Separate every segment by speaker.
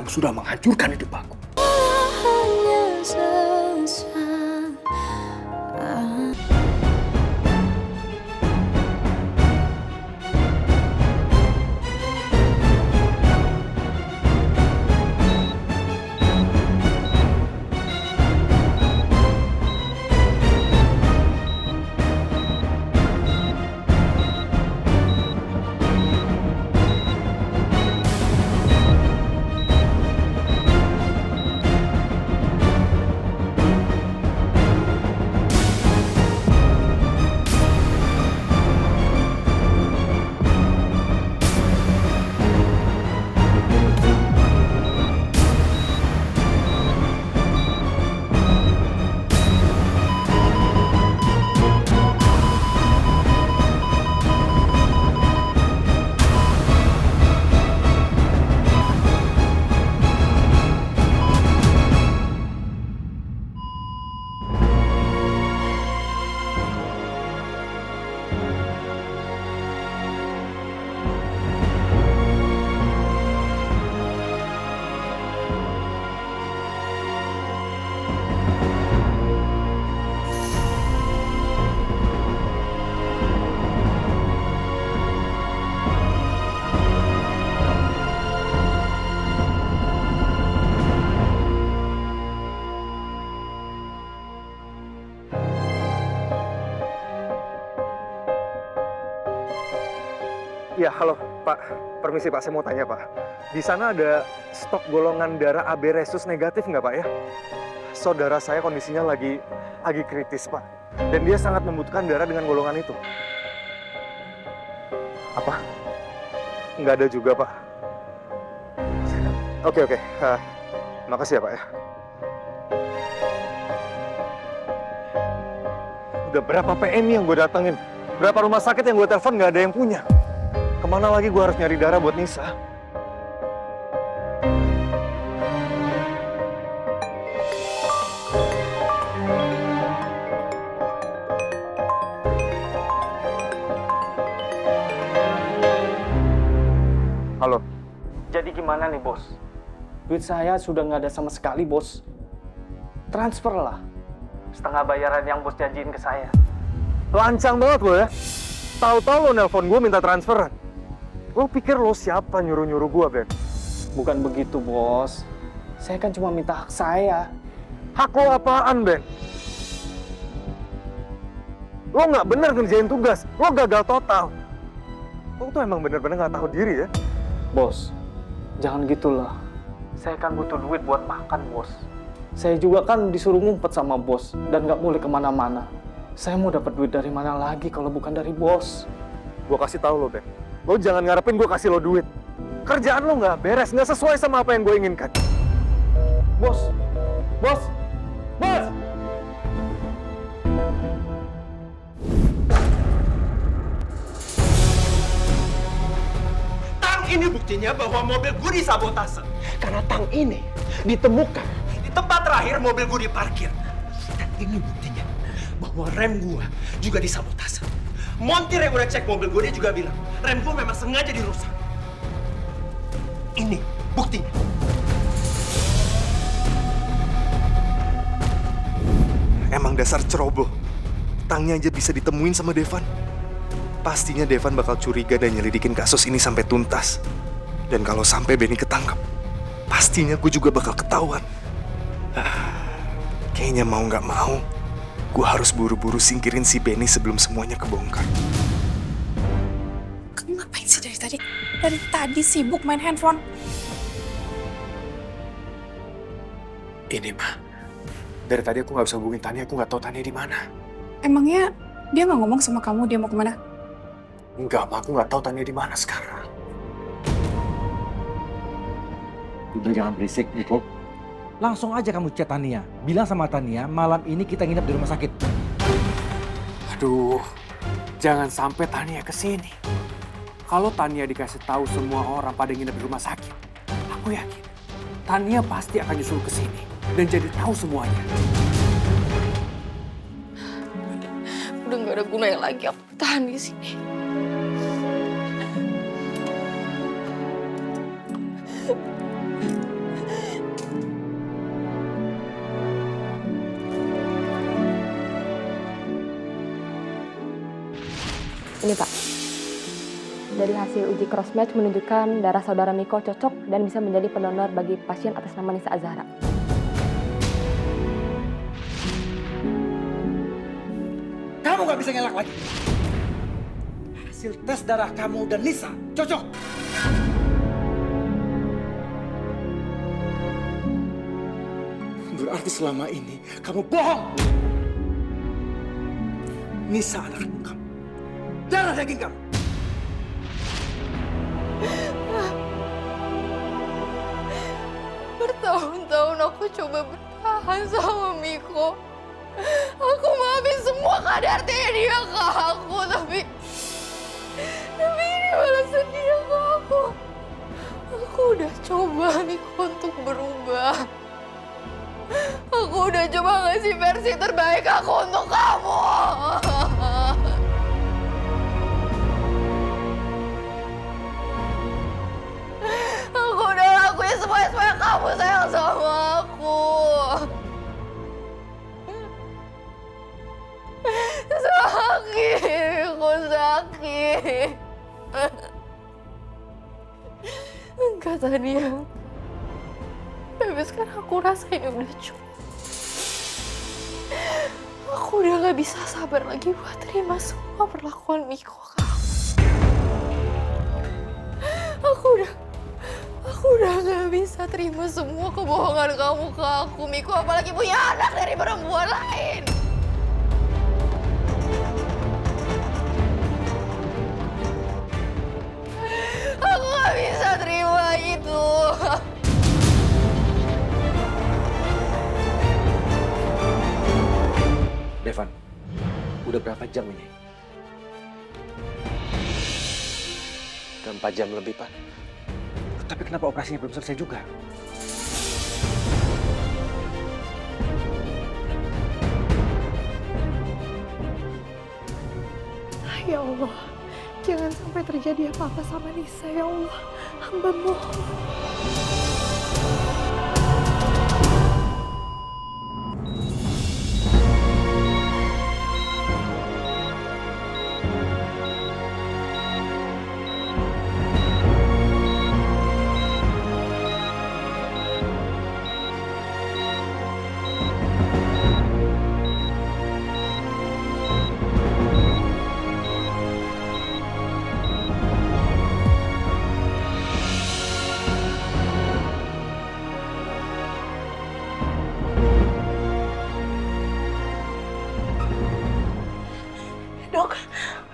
Speaker 1: kamu sudah menghancurkan hidup aku. Ya, halo Pak. Permisi Pak, saya mau tanya Pak. Di sana ada stok golongan darah AB resus negatif nggak Pak ya? Saudara saya kondisinya lagi kritis Pak. Dan dia sangat membutuhkan darah dengan golongan itu. Apa? Nggak ada juga Pak. Oke. Makasih ya Pak ya. Udah berapa PMI yang gue datengin? Berapa rumah sakit yang gue telepon nggak ada yang punya? Kemana lagi gue harus nyari darah buat Nisa? Halo.
Speaker 2: Jadi gimana nih, Bos? Duit saya sudah nggak ada sama sekali, Bos. Transfer lah. Setengah bayaran yang Bos janjiin ke saya.
Speaker 1: Lancang banget lo ya. Tahu-tahu lo nelpon gue minta transferan. Lo pikir lo siapa nyuruh-nyuruh gue, Ben?
Speaker 2: Bukan begitu, Bos. Saya kan cuma minta hak saya.
Speaker 1: Hak lo apaan, Ben? Lo nggak bener ngerjain tugas. Lo gagal total. Lo tuh emang bener-bener nggak tahu diri ya.
Speaker 2: Bos, jangan gitulah. Saya kan butuh duit buat makan, Bos. Saya juga kan disuruh ngumpet sama Bos dan nggak boleh kemana-mana. Saya mau dapat duit dari mana lagi kalau bukan dari Bos?
Speaker 1: Gue kasih tahu lo, Ben. Lo jangan ngarepin gue kasih lo duit. Kerjaan lo nggak beres, nggak sesuai sama apa yang gue inginkan.
Speaker 2: Bos! Bos! Bos!
Speaker 3: Tang ini buktinya bahwa mobil gue disabotase. Karena tang ini ditemukan di tempat terakhir mobil gue diparkir. Dan ini buktinya bahwa rem gue juga disabotase. Montir yang udah cek mobil gue, dia juga bilang rem gue memang sengaja dirusak. Ini buktinya.
Speaker 1: Emang dasar ceroboh. Tangnya aja bisa ditemuin sama Devan. Pastinya Devan bakal curiga dan nyelidikin kasus ini sampai tuntas. Dan kalau sampai Benny ketangkep, pastinya gue juga bakal ketahuan. Kayaknya mau nggak mau, gue harus buru-buru singkirin si Benny sebelum semuanya kebongkar.
Speaker 4: Kamu ngapain sih dari tadi? Dari tadi sibuk main handphone.
Speaker 1: Ini mah, dari tadi aku nggak bisa hubungin Tania, aku nggak tahu Tania di mana.
Speaker 4: Emangnya dia nggak ngomong sama kamu dia mau kemana?
Speaker 1: Enggak, Ma, aku nggak tahu Tania di mana sekarang.
Speaker 5: Udah jangan berisik, Niko. Langsung aja kamu chat Tania. Bilang sama Tania, malam ini kita nginep di rumah sakit.
Speaker 6: Aduh, jangan sampai Tania kesini. Kalau Tania dikasih tahu semua orang pada nginep di rumah sakit, aku yakin Tania pasti akan nyusul kesini dan jadi tahu semuanya.
Speaker 4: Udah nggak ada gunanya lagi aku tahan di sini.
Speaker 7: Ini Pak. Dari hasil uji crossmatch menunjukkan darah saudara Miko cocok dan bisa menjadi pendonor bagi pasien atas nama Nisa Azhara.
Speaker 5: Kamu nggak bisa ngelak lagi. Hasil tes darah kamu dan Nisa cocok. Berarti selama ini kamu bohong. Nisa adalah kamu. Darah daging kamu.
Speaker 4: Bertahun-tahun aku coba bertahan sama Miko. Aku maafin semua kadarnya dia ke aku, tapi ini balasan dia ke aku. Aku udah coba Miko untuk berubah. Aku udah coba ngasih versi terbaik aku untuk kamu. Aku udah lakuin semuanya supaya kamu sayang sama aku. Sakit, aku sakit. Enggak Tania. Tapi sekarang aku rasa ini udah cukup. Aku udah gak bisa sabar lagi buat terima semua perlakuan Miko ke aku. Aku udah gak bisa terima semua kebohongan kamu ke aku, Miko. Apalagi punya anak dari perempuan lain. Aku gak bisa terima itu.
Speaker 5: Devan, udah berapa jam ini?
Speaker 3: Udah 4 jam lebih, Pak.
Speaker 5: Tapi kenapa operasinya belum selesai juga?
Speaker 4: Ya Allah, jangan sampai terjadi apa-apa sama Nisa, ya Allah. Hamba mohon.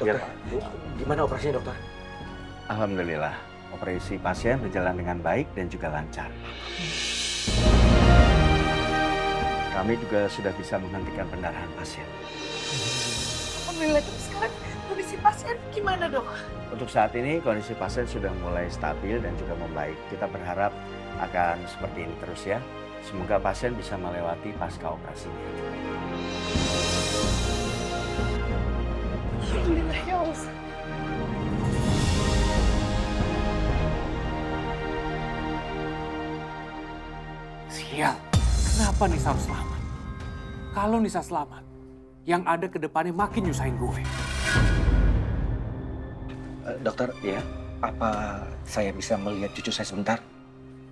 Speaker 5: Dokter, gimana operasinya dokter?
Speaker 8: Alhamdulillah, operasi pasien berjalan dengan baik dan juga lancar. Kami juga sudah bisa menghentikan pendarahan pasien.
Speaker 4: Alhamdulillah, terus sekarang kondisi pasien gimana, Dok?
Speaker 8: Untuk saat ini kondisi pasien sudah mulai stabil dan juga membaik. Kita berharap akan seperti ini terus ya. Semoga pasien bisa melewati pasca operasinya.
Speaker 4: Alhamdulillah, ya Allah.
Speaker 6: Sial, kenapa Nisa harus selamat? Kalau Nisa selamat, yang ada ke depannya makin nyusahin gue.
Speaker 5: Dokter,
Speaker 8: Ya,
Speaker 5: apa saya bisa melihat cucu saya sebentar?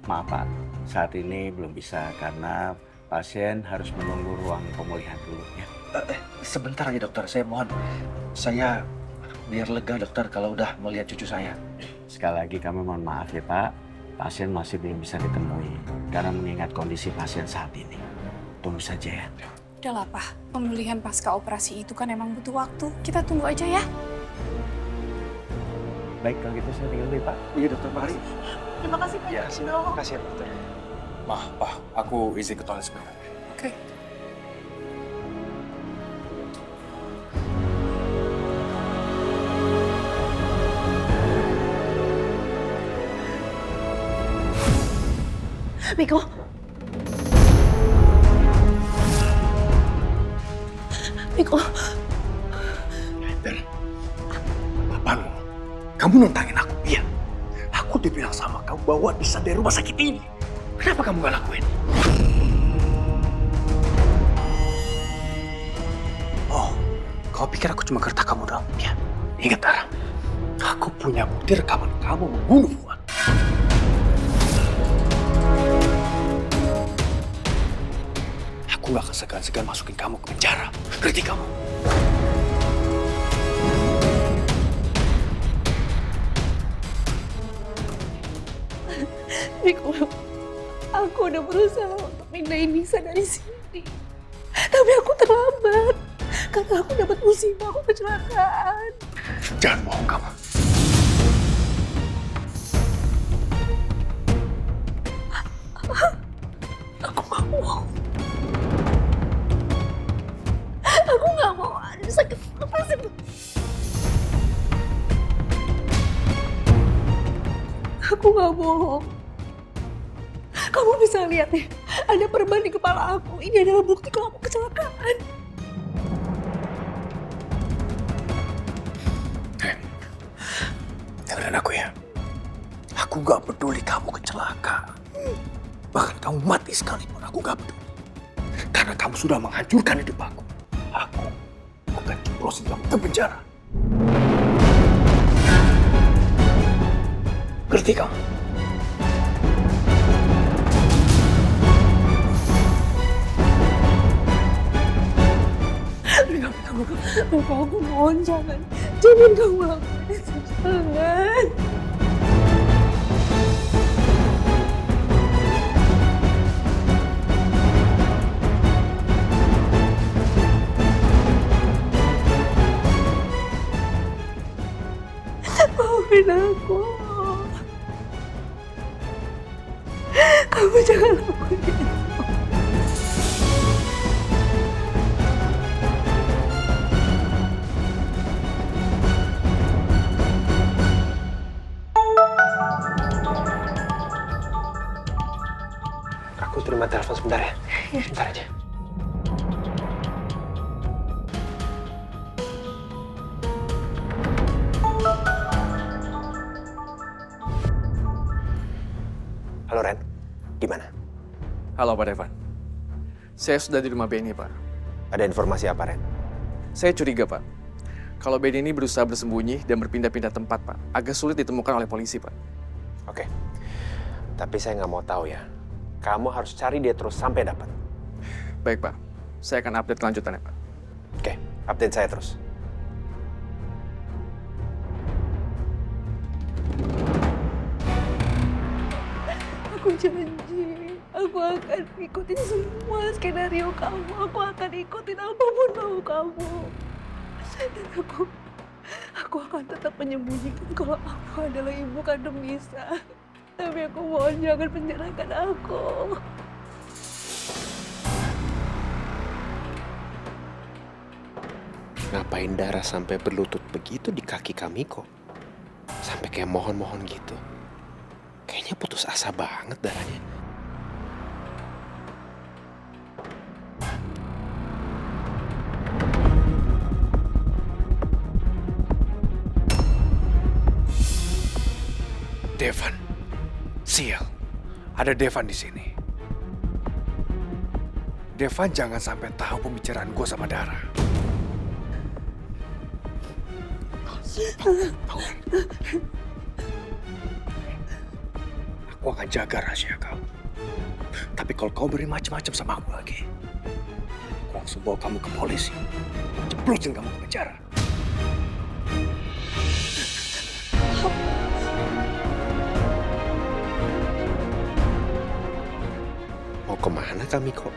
Speaker 8: maaf Pak, saat ini belum bisa karena pasien harus menunggu ruang pemulihan dulu ya.
Speaker 5: Sebentar aja dokter, saya mohon. Saya biar lega dokter kalau udah melihat cucu saya.
Speaker 8: Sekali lagi kami mohon maaf ya Pak, pasien masih belum bisa ditemui karena mengingat kondisi pasien saat ini. Tunggu saja ya.
Speaker 9: Udahlah, Pak. Pemulihan pasca operasi itu kan emang butuh waktu. Kita tunggu aja ya.
Speaker 8: Baik, kalau gitu saya tinggal dulu Pak.
Speaker 5: Iya dokter, mari.
Speaker 4: Terima kasih banyak,
Speaker 1: Ya,
Speaker 4: Dok.
Speaker 1: makasih ya dokter.
Speaker 6: Mah, Pak, aku izin ke toilet sebentar.
Speaker 9: Oke.
Speaker 4: Miko. Miko.
Speaker 3: Dan Bapak lo, kamu nantangin aku, iya. Aku udah bilang sama kamu bawa Nisa dari rumah sakit ini. Kenapa kamu gak lakuin? Oh, kau pikir aku cuma gertak kamu doang? Ya,
Speaker 6: Ingat, Dara. Aku punya bukti rekaman kamu membunuh Fuad. Aku gak akan segan-segan masukin kamu ke penjara. Ngerti kamu?
Speaker 9: Niko, aku udah berusaha untuk pindahin Nisa dari sini. Tapi aku terlambat. Karena aku dapat musibah, aku kecelakaan.
Speaker 6: Jangan bohong kamu.
Speaker 9: Aku gak mau. Aku gak mau ada sakit nafas itu. Aku gak bohong. Kamu bisa lihat nih, ada perban di kepala aku. Ini adalah bukti kalau aku kecelakaan.
Speaker 6: Dengerin aku ya. Aku gak peduli kamu kecelakaan. Bahkan kamu mati sekalipun, aku gak peduli. Karena kamu sudah menghancurkan hidup aku. Aku akan jeblosin kamu ke penjara. Ngerti kamu?
Speaker 9: Bapak, aku mohon jangan kamu lakukan itu, jangan. Maafin aku. Kamu jangan lakukan itu.
Speaker 3: Aku terima telepon sebentar ya. Sebentar aja. Halo Ren, gimana?
Speaker 6: Halo Pak Devan. Saya sudah di rumah Benny, Pak.
Speaker 3: Ada informasi apa Ren?
Speaker 6: Saya curiga, Pak. Kalau Benny ini berusaha bersembunyi dan berpindah-pindah tempat, Pak. Agak sulit ditemukan oleh polisi, Pak.
Speaker 3: Oke, tapi saya nggak mau tahu ya. Kamu harus cari dia terus sampai dapat.
Speaker 6: Baik, Pak. Saya akan update kelanjutannya, Pak.
Speaker 3: Oke, update saya terus.
Speaker 9: Aku janji, aku akan ikutin semua skenario kamu. Aku akan ikutin apapun mau kamu. Dan aku akan tetap menyembunyikan kalau aku adalah ibu kandung Nisa. Tapi aku mohon jangan penjarakan aku.
Speaker 3: Ngapain Dara sampai berlutut begitu di kaki kami kok? Sampai kayak mohon-mohon gitu. Kayaknya putus asa banget Daranya.
Speaker 6: Devan. Sial. Ada Devan di sini. Devan jangan sampai tahu pembicaraan gue sama Dara. Aku akan jaga rahasia kamu. Tapi kalau kau beri macam-macam sama aku lagi, aku langsung bawa kamu ke polisi. Jeblosin kamu ke penjara.
Speaker 3: Mau kemana kami kok?